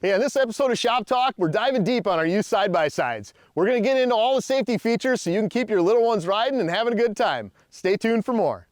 Hey, on this episode of Shop Talk, we're diving deep on our used side-by-sides. We're going to get into all the safety features so you can keep your little ones riding and having a good time. Stay tuned for more.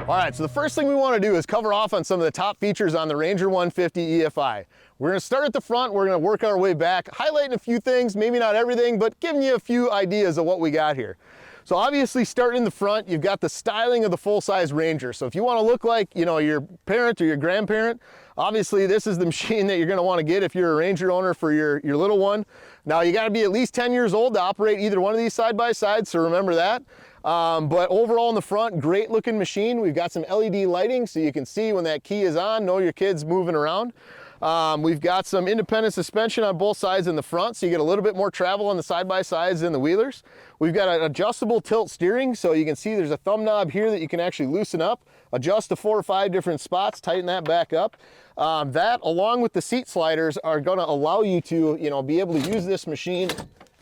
All right, so the first thing we want to do is cover off on some of the top features on the Ranger 150 EFI. We're going to start at the front, we're going to work our way back, highlighting a few things, maybe not everything, but giving you a few ideas of what we got here. So obviously starting in the front, you've got the styling of the full-size Ranger. So if you want to look like, you know, your parent or your grandparent, obviously this is the machine that you're going to want to get if you're a Ranger owner for your little one. Now you got to be at least 10 years old to operate either one of these side-by-sides, so remember that. But overall in the front, great looking machine. We've got some LED lighting so you can see when that key is on, know your kid's moving around. We've got some independent suspension on both sides in the front, so you get a little bit more travel on the side-by-sides than the wheelers. We've got an adjustable tilt steering, so you can see there's a thumb knob here that you can actually loosen up, adjust to 4 or 5 different spots, tighten that back up. That, along with the seat sliders, are going to allow you to, be able to use this machine.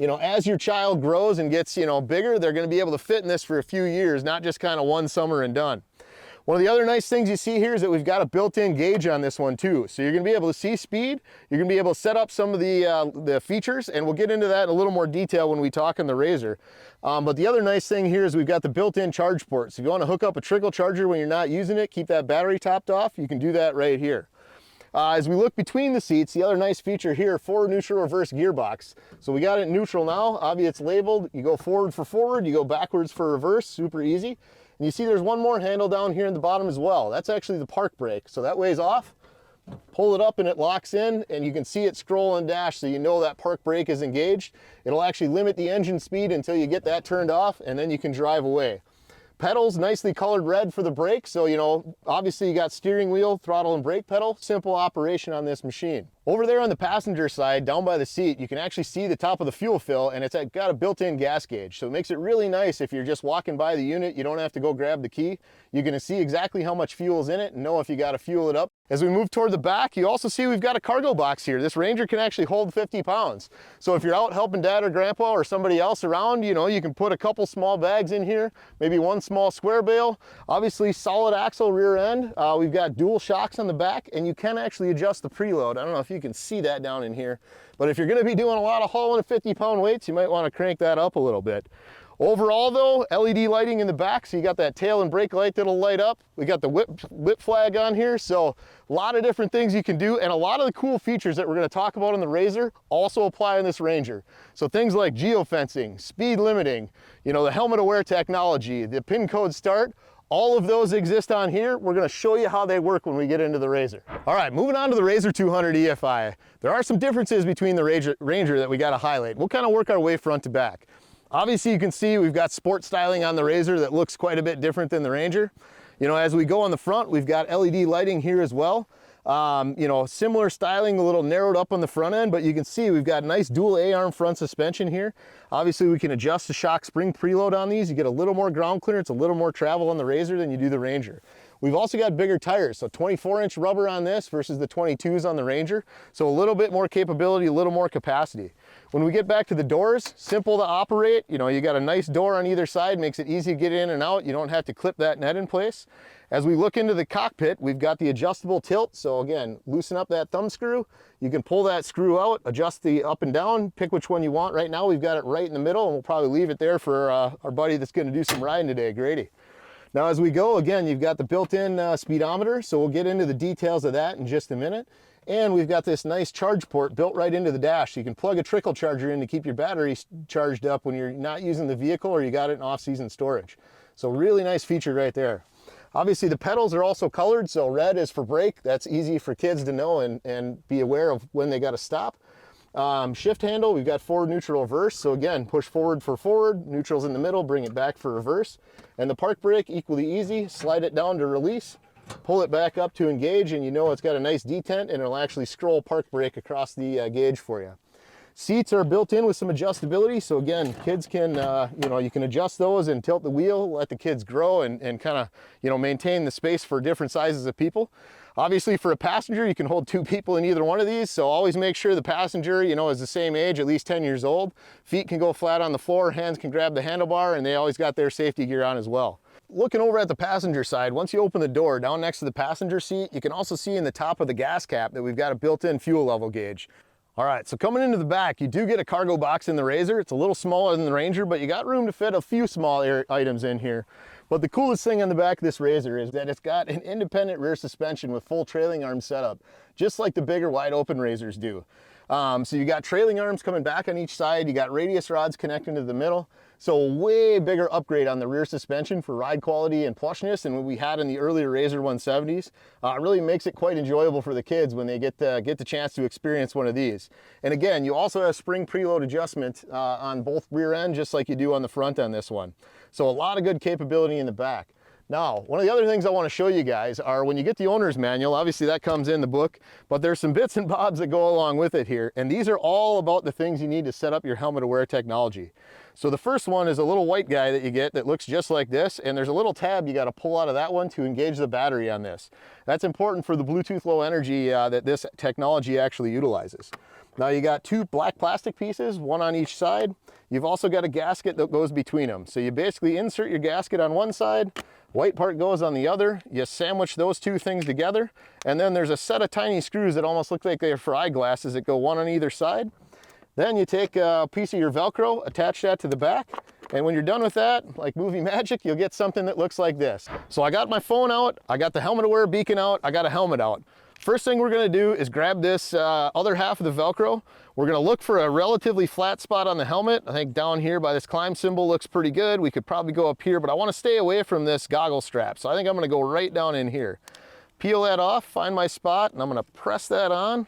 As your child grows and gets, bigger, they're going to be able to fit in this for a few years, not just kind of one summer and done. One of the other nice things you see here is that we've got a built-in gauge on this one too. So you're going to be able to see speed, you're going to be able to set up some of the features, and we'll get into that in a little more detail when we talk on the RZR. But the other nice thing here is we've got the built-in charge port. So if you want to hook up a trickle charger when you're not using it, keep that battery topped off, you can do that right here. As we look between the seats, the other nice feature here, forward, neutral, reverse gearbox. So we got it neutral now. Obviously it's labeled. You go forward for forward, you go backwards for reverse, super easy. And you see there's one more handle down here in the bottom as well. That's actually the park brake. So that way's off, pull it up and it locks in, and you can see it scroll and dash so you know that park brake is engaged. It'll actually limit the engine speed until you get that turned off, and then you can drive away. Pedals, nicely colored red for the brake. So, obviously you got steering wheel, throttle, and brake pedal. Simple operation on this machine. Over there on the passenger side, down by the seat, you can actually see the top of the fuel fill, and it's got a built-in gas gauge. So it makes it really nice if you're just walking by the unit, you don't have to go grab the key. You're gonna see exactly how much fuel is in it and know if you gotta fuel it up. As we move toward the back, you also see we've got a cargo box here. This Ranger can actually hold 50 pounds. So if you're out helping dad or grandpa or somebody else around, you can put a couple small bags in here, maybe one small square bale. Obviously solid axle rear end. We've got dual shocks on the back, and you can actually adjust the preload. I don't know if you can see that down in here, but if you're going to be doing a lot of hauling of 50-pound weights, you might want to crank that up a little bit. Overall though, LED lighting in the back, so you got that tail and brake light that'll light up. We got the whip flag on here, so a lot of different things you can do, and a lot of the cool features that we're going to talk about on the RZR also apply on this Ranger. So things like geofencing, speed limiting, the helmet aware technology, the pin code start, all of those exist on here. We're going to show you how they work when we get into the RZR. All right, moving on to the RZR 200 EFI. There are some differences between the Ranger that we got to highlight. We'll kind of work our way front to back. Obviously you can see we've got sport styling on the RZR that looks quite a bit different than the Ranger. As we go on the front, we've got LED lighting here as well. Similar styling, a little narrowed up on the front end, but you can see we've got nice dual A-arm front suspension here. Obviously we can adjust the shock spring preload on these. You get a little more ground clearance, a little more travel on the RZR than you do the Ranger. We've also got bigger tires, so 24-inch rubber on this versus the 22s on the Ranger. So a little bit more capability, a little more capacity. When we get back to the doors, simple to operate. You got a nice door on either side, makes it easy to get in and out. You don't have to clip that net in place. As we look into the cockpit, we've got the adjustable tilt. So again, loosen up that thumb screw. You can pull that screw out, adjust the up and down, pick which one you want. Right now we've got it right in the middle, and we'll probably leave it there for our buddy that's going to do some riding today, Grady. Now as we go, again, you've got the built-in speedometer, so we'll get into the details of that in just a minute. And we've got this nice charge port built right into the dash. So you can plug a trickle charger in to keep your battery charged up when you're not using the vehicle or you got it in off-season storage. So really nice feature right there. Obviously the pedals are also colored, so red is for brake. That's easy for kids to know and be aware of when they got to stop. Shift handle, we've got forward, neutral, reverse. So again, push forward for forward, neutral's in the middle, bring it back for reverse. And the park brake, equally easy, slide it down to release, pull it back up to engage, and it's got a nice detent, and it'll actually scroll park brake across the gauge for you. Seats are built in with some adjustability, so again, kids can, you can adjust those and tilt the wheel, let the kids grow and kind of, maintain the space for different sizes of people. Obviously for a passenger, you can hold 2 people in either one of these, so always make sure the passenger, is the same age, at least 10 years old. Feet can go flat on the floor, hands can grab the handlebar, and they always got their safety gear on as well. looking over at the passenger side, once you open the door down next to the passenger seat, you can also see in the top of the gas cap that we've got a built-in fuel level gauge. All right, so coming into the back, you do get a cargo box in the RZR. It's a little smaller than the Ranger, but you got room to fit a few small items in here. But the coolest thing on the back of this RZR is that it's got an independent rear suspension with full trailing arm setup, just like the bigger wide open RZRs do. So you got trailing arms coming back on each side, you got radius rods connecting to the middle. So a way bigger upgrade on the rear suspension for ride quality and plushness than what we had in the earlier RZR 170s. It really makes it quite enjoyable for the kids when they get the chance to experience one of these. And again, you also have spring preload adjustment on both rear end, just like you do on the front on this one. So a lot of good capability in the back. Now, one of the other things I want to show you guys are when you get the owner's manual, obviously that comes in the book, but there's some bits and bobs that go along with it here. And these are all about the things you need to set up your helmet aware technology. So the first one is a little white guy that you get that looks just like this, and there's a little tab you got to pull out of that one to engage the battery on this. That's important for the Bluetooth low energy that this technology actually utilizes. Now you got two black plastic pieces, one on each side. You've also got a gasket that goes between them. So you basically insert your gasket on one side, white part goes on the other, you sandwich those two things together, and then there's a set of tiny screws that almost look like they're for eyeglasses that go one on either side. Then you take a piece of your Velcro, attach that to the back, and when you're done with that, like movie magic, you'll get something that looks like this. So I got my phone out, I got the helmet aware beacon out, I got a helmet out. First thing we're gonna do is grab this other half of the Velcro. We're gonna look for a relatively flat spot on the helmet. I think down here by this climb symbol looks pretty good. We could probably go up here, but I wanna stay away from this goggle strap. So I think I'm gonna go right down in here. Peel that off, find my spot, and I'm gonna press that on.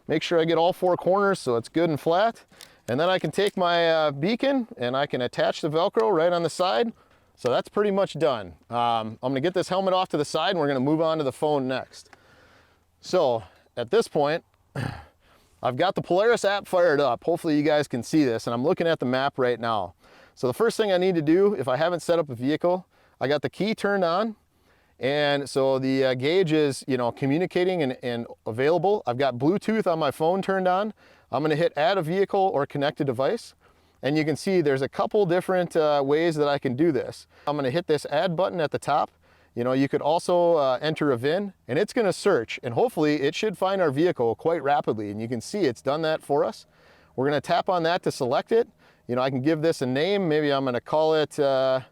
Make sure I get all four corners so it's good and flat. And then I can take my beacon and I can attach the Velcro right on the side. So that's pretty much done. I'm gonna get this helmet off to the side and we're gonna move on to the phone next. So at this point, I've got the Polaris app fired up. Hopefully you guys can see this, and I'm looking at the map right now. So the first thing I need to do, if I haven't set up a vehicle, I got the key turned on, and so the gauge is, communicating and available. I've got Bluetooth on my phone turned on. I'm gonna hit add a vehicle or connect a device, and you can see there's a couple different ways that I can do this. I'm gonna hit this add button at the top. You could also enter a VIN, and it's gonna search, and hopefully it should find our vehicle quite rapidly, and you can see it's done that for us. We're gonna tap on that to select it. I can give this a name. Maybe I'm gonna call it, the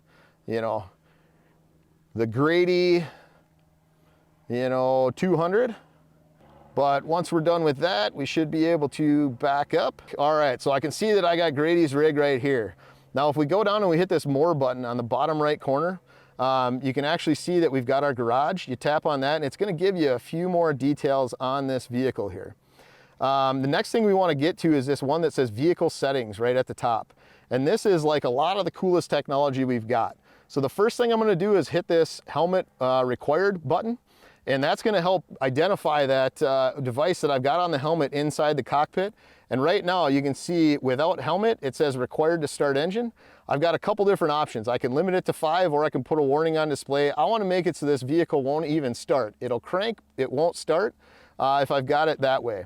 Grady, 200. But once we're done with that, we should be able to back up. All right, so I can see that I got Grady's rig right here. Now, if we go down and we hit this more button on the bottom right corner, you can actually see that we've got our garage. You tap on that and it's gonna give you a few more details on this vehicle here. The next thing we wanna get to is this one that says vehicle settings right at the top. And this is like a lot of the coolest technology we've got. So the first thing I'm gonna do is hit this helmet required button, and that's gonna help identify that device that I've got on the helmet inside the cockpit. And right now you can see without helmet, it says required to start engine. I've got a couple different options. I can limit it to 5 or I can put a warning on display. I wanna make it so this vehicle won't even start. It'll crank, it won't start if I've got it that way.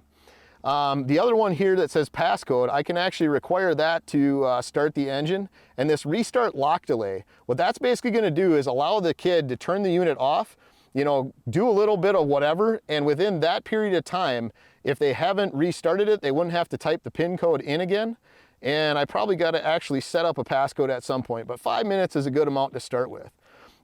The other one here that says passcode, I can actually require that to start the engine. And this restart lock delay, what that's basically gonna do is allow the kid to turn the unit off, do a little bit of whatever, and within that period of time, if they haven't restarted it, they wouldn't have to type the PIN code in again. And I probably got to actually set up a passcode at some point, but 5 minutes is a good amount to start with.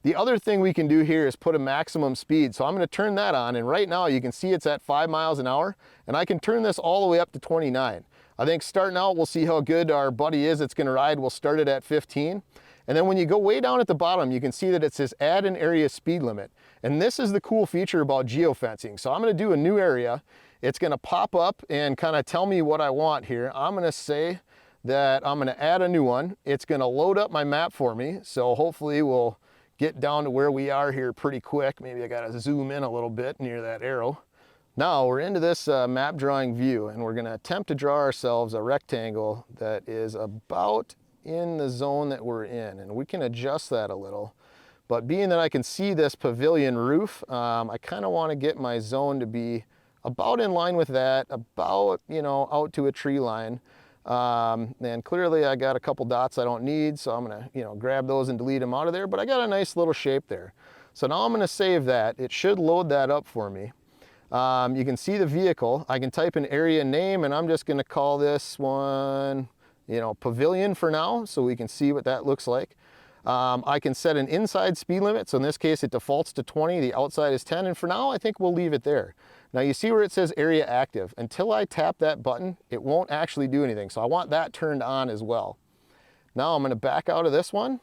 The other thing we can do here is put a maximum speed. So I'm going to turn that on, and right now you can see it's at 5 miles an hour, and I can turn this all the way up to 29. I think starting out, we'll see how good our buddy is that's going to ride. We'll start it at 15. And then when you go way down at the bottom, you can see that it says add an area speed limit. And this is the cool feature about geofencing. So I'm going to do a new area. It's going to pop up and kind of tell me what I want here. I'm going to say that I'm going to add a new one. It's going to load up my map for me. So hopefully we'll get down to where we are here pretty quick. Maybe I got to zoom in a little bit near that arrow. Now we're into this map drawing view, and we're going to attempt to draw ourselves a rectangle that is about in the zone that we're in, and we can adjust that a little. But being that I can see this pavilion roof, I kind of want to get my zone to be about in line with that, about, out to a tree line. And clearly I got a couple dots I don't need, so I'm gonna, grab those and delete them out of there, but I got a nice little shape there. So now I'm gonna save that. It should load that up for me. You can see the vehicle. I can type an area name, and I'm just gonna call this one, Pavilion for now, so we can see what that looks like. I can set an inside speed limit, so in this case it defaults to 20, the outside is 10, and for now I think we'll leave it there. Now you see where it says area active. Until I tap that button, it won't actually do anything, so I want that turned on as well. Now I'm going to back out of this one.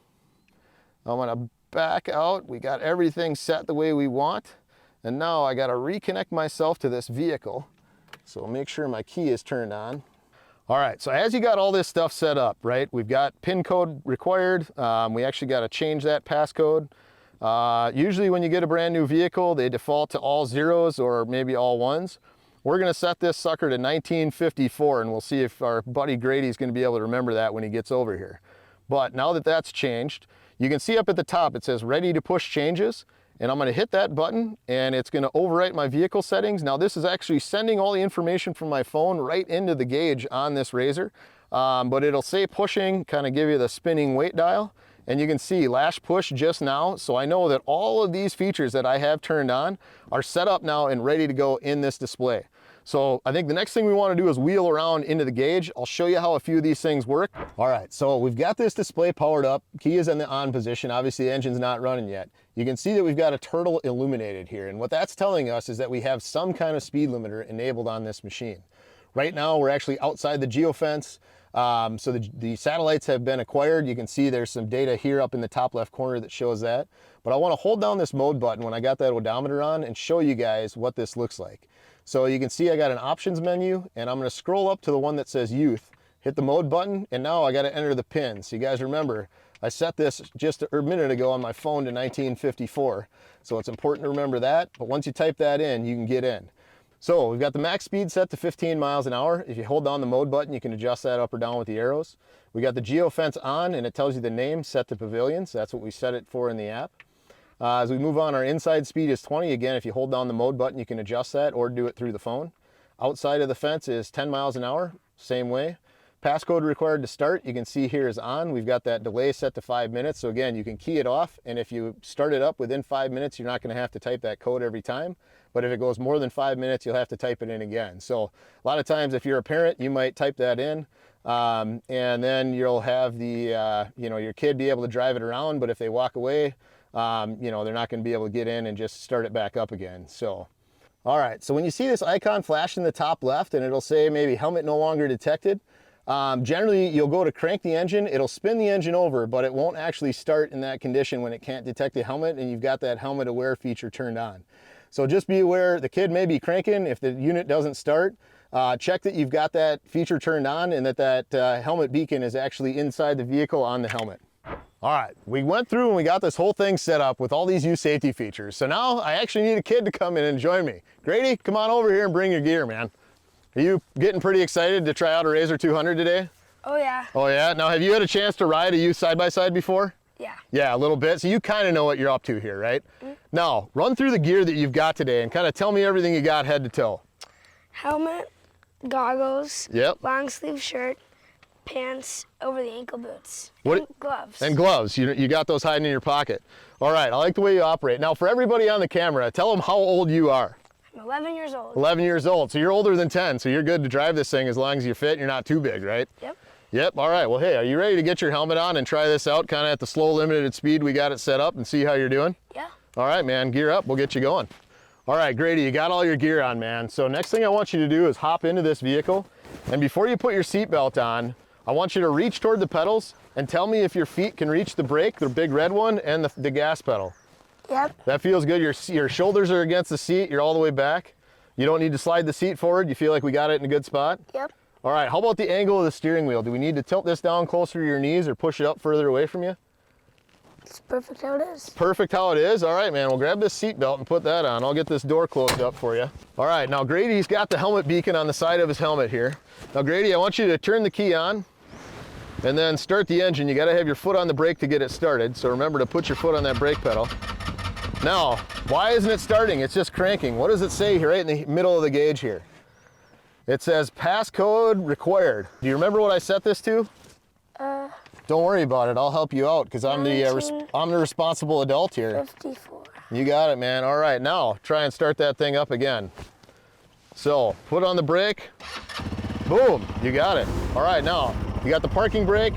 I'm going to back out. We got everything set the way we want, and now I got to reconnect myself to this vehicle, so make sure my key is turned on. All right, so as you got all this stuff set up, right, we've got PIN code required. We actually got to change that passcode. Usually when you get a brand new vehicle, they default to all zeros or maybe all ones. We're going to set this sucker to 1954, and we'll see if our buddy Grady's going to be able to remember that when he gets over here. But now that that's changed, you can see up at the top it says ready to push changes, and I'm going to hit that button and it's going to overwrite my vehicle settings. Now this is actually sending all the information from my phone right into the gauge on this RZR, but it'll say pushing, kind of give you the spinning weight dial. And you can see lash push just now, so I know that all of these features that I have turned on are set up now and ready to go in this display. So I think the next thing we want to do is wheel around into the gauge. I'll show you how a few of these things work. All right, so we've got this display powered up. Key is in the on position. Obviously the engine's not running yet. You can see that we've got a turtle illuminated here, and what that's telling us is that we have some kind of speed limiter enabled on this machine. Right now we're actually outside the geofence. So the satellites have been acquired. You can see there's some data here up in the top left corner that shows that. But I want to hold down this mode button when I got that odometer on and show you guys what this looks like. So you can see I got an options menu, and I'm going to scroll up to the one that says youth, hit the mode button, and now I got to enter the pin. So you guys remember, I set this just a minute ago on my phone to 1954. So it's important to remember that. But once you type that in, you can get in. So we've got the max speed set to 15 miles an hour. If you hold down the mode button, you can adjust that up or down with the arrows. We got the Geofence on, and it tells you the name set to Pavilion, so that's what we set it for in the app. As we move on, our inside speed is 20. Again, if you hold down the mode button, you can adjust that or do it through the phone. Outside of the fence is 10 miles an hour, same way. Passcode required to start, you can see here is on. We've got that delay set to 5 minutes. So again, you can key it off, and if you start it up within 5 minutes, you're not going to have to type that code every time. But if it goes more than 5 minutes, you'll have to type it in again. So a lot of times if you're a parent, you might type that in, and then you'll have the, your kid be able to drive it around. But if they walk away, they're not going to be able to get in and just start it back up again. So, all right. So when you see this icon flash in the top left, and it'll say maybe helmet no longer detected, generally you'll go to crank the engine, it'll spin the engine over, but it won't actually start in that condition when it can't detect the helmet and you've got that helmet aware feature turned on. So just be aware, the kid may be cranking. If the unit doesn't start, check that you've got that feature turned on and that helmet beacon is actually inside the vehicle on the helmet. All right, we went through and we got this whole thing set up with all these youth safety features. So now I actually need a kid to come in and join me. Grady, come on over here and bring your gear, man. Are you getting pretty excited to try out a RZR 200 today? Oh yeah. Oh yeah? Now have you had a chance to ride a youth side-by-side before? Yeah. Yeah, a little bit. So you kind of know what you're up to here, right? Mm-hmm. Now, run through the gear that you've got today and kind of tell me everything you got head to toe. Helmet, goggles, yep, long sleeve shirt, pants, over the ankle boots, and gloves. And gloves. You got those hiding in your pocket. All right, I like the way you operate. Now, for everybody on the camera, tell them how old you are. I'm 11 years old. 11 years old. So you're older than 10, so you're good to drive this thing as long as you fit and you're not too big, right? Yep. Yep, all right. Well, hey, are you ready to get your helmet on and try this out kind of at the slow limited speed we got it set up and see how you're doing? Yeah. All right, man, gear up. We'll get you going. All right, Grady, you got all your gear on, man. So next thing I want you to do is hop into this vehicle. And before you put your seatbelt on, I want you to reach toward the pedals and tell me if your feet can reach the brake, the big red one, and the gas pedal. Yep. That feels good. Your shoulders are against the seat. You're all the way back. You don't need to slide the seat forward. You feel like we got it in a good spot? Yep. All right, how about the angle of the steering wheel? Do we need to tilt this down closer to your knees or push it up further away from you? It's perfect how it is. Perfect how it is? All right, man, we'll grab this seat belt and put that on. I'll get this door closed up for you. All right, now Grady's got the helmet beacon on the side of his helmet here. Now Grady, I want you to turn the key on and then start the engine. You gotta have your foot on the brake to get it started. So remember to put your foot on that brake pedal. Now, why isn't it starting? It's just cranking. What does it say here right in the middle of the gauge here? It says passcode required. Do you remember what I set this to? Don't worry about it. I'll help you out because I'm the responsible adult here. 54. You got it, man. All right, now try and start that thing up again. So put on the brake. Boom, you got it. All right, now you got the parking brake.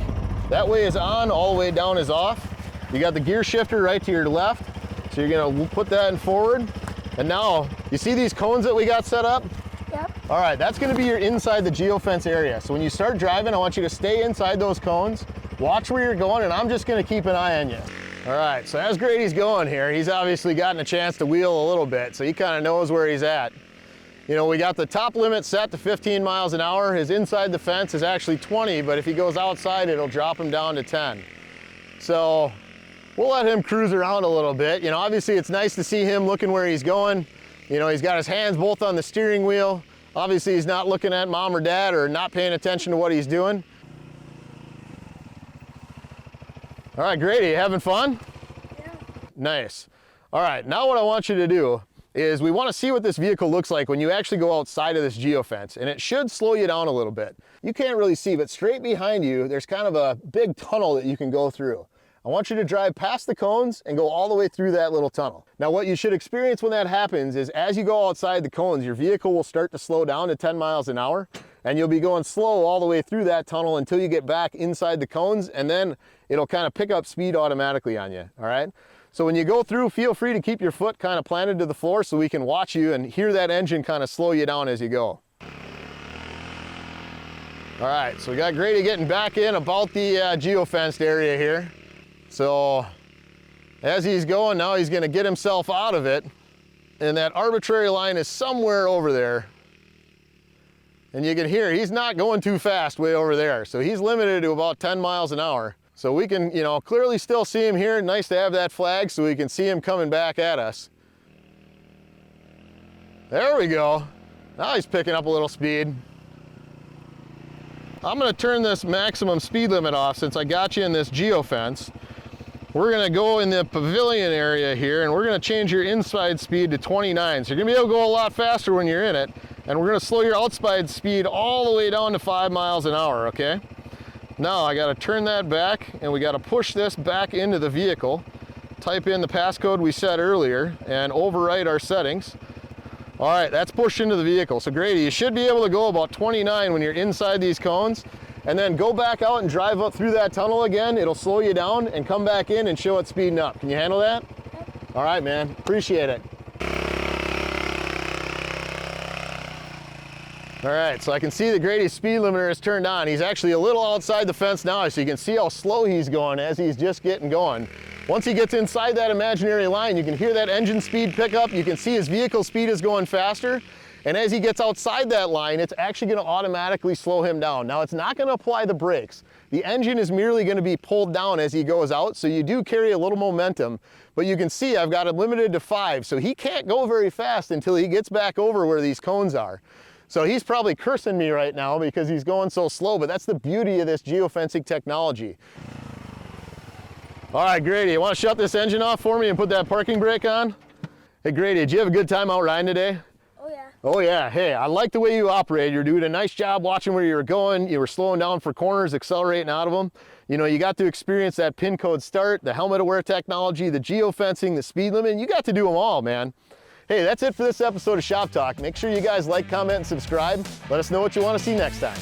That way is on, all the way down is off. You got the gear shifter right to your left. So you're gonna put that in forward. And now, you see these cones that we got set up? Yep. All right, that's gonna be your inside the geofence area. So when you start driving, I want you to stay inside those cones, watch where you're going, and I'm just gonna keep an eye on you. All right, so as Grady's going here, he's obviously gotten a chance to wheel a little bit, so he kind of knows where he's at. You know, we got the top limit set to 15 miles an hour. His inside the fence is actually 20, but if he goes outside, it'll drop him down to 10. So we'll let him cruise around a little bit. You know, obviously it's nice to see him looking where he's going. You know, he's got his hands both on the steering wheel. Obviously he's not looking at mom or dad or not paying attention to what he's doing. All right, Grady, you having fun? Yeah. Nice. All right, now what I want you to do is we want to see what this vehicle looks like when you actually go outside of this geofence, and it should slow you down a little bit. You can't really see, but straight behind you, there's kind of a big tunnel that you can go through. I want you to drive past the cones and go all the way through that little tunnel. Now what you should experience when that happens is as you go outside the cones, your vehicle will start to slow down to 10 miles an hour, and you'll be going slow all the way through that tunnel until you get back inside the cones, and then it'll kind of pick up speed automatically on you, all right? So when you go through, feel free to keep your foot kind of planted to the floor so we can watch you and hear that engine kind of slow you down as you go. All right, so we got Grady getting back in about the geofenced area here. So as he's going now, he's gonna get himself out of it, and that arbitrary line is somewhere over there. And you can hear he's not going too fast way over there. So he's limited to about 10 miles an hour. So we can, you know, clearly still see him here. Nice to have that flag so we can see him coming back at us. There we go. Now he's picking up a little speed. I'm gonna turn this maximum speed limit off since I got you in this geofence. We're gonna go in the pavilion area here and we're gonna change your inside speed to 29. So you're gonna be able to go a lot faster when you're in it. And we're gonna slow your outside speed all the way down to 5 miles an hour, okay? Now I gotta turn that back and we gotta push this back into the vehicle, type in the passcode we set earlier and overwrite our settings. All right, that's pushed into the vehicle. So Grady, you should be able to go about 29 when you're inside these cones, and then go back out and drive up through that tunnel again. It'll slow you down and come back in and show it speeding up. Can you handle that? Yep. All right, man, appreciate it. All right, so I can see that Grady's speed limiter is turned on. He's actually a little outside the fence now, so you can see how slow he's going as he's just getting going. Once he gets inside that imaginary line, you can hear that engine speed pick up. You can see his vehicle speed is going faster. And as he gets outside that line, it's actually gonna automatically slow him down. Now, it's not gonna apply the brakes. The engine is merely gonna be pulled down as he goes out, so you do carry a little momentum. But you can see I've got it limited to 5, so he can't go very fast until he gets back over where these cones are. So he's probably cursing me right now because he's going so slow, but that's the beauty of this geofencing technology. All right, Grady, you want to shut this engine off for me and put that parking brake on? Hey, Grady, did you have a good time out riding today? Oh, yeah. Oh, yeah. Hey, I like the way you operated. You're doing a nice job watching where you were going. You were slowing down for corners, accelerating out of them. You know, you got to experience that pin code start, the helmet aware technology, the geofencing, the speed limit. You got to do them all, man. Hey, that's it for this episode of Shop Talk. Make sure you guys like, comment, and subscribe. Let us know what you want to see next time.